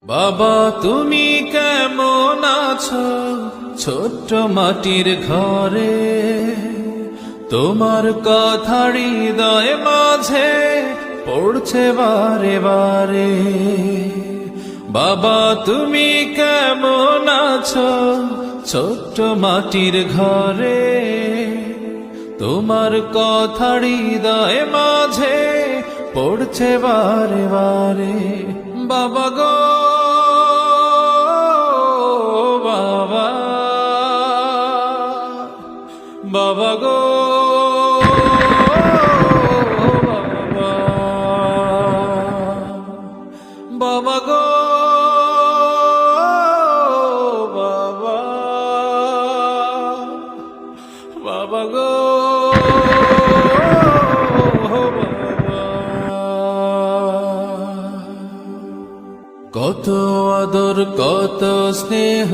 বাবা তুমি কেমন আছো ছোট্ট মাটির ঘরে, তোমার কথা হৃদয় মাঝে পড়ছে বারে বারে। বাবা তুমি কেমন আছো ছোট্ট মাটির ঘরে, তোমার কথা হৃদয় মাঝে পড়ছে বারে বারে। বাবা গো বাবা, বাবা গো বাবা, বাবা গো বাবা, বাবা গো বাবা। কত আদর কত স্নেহ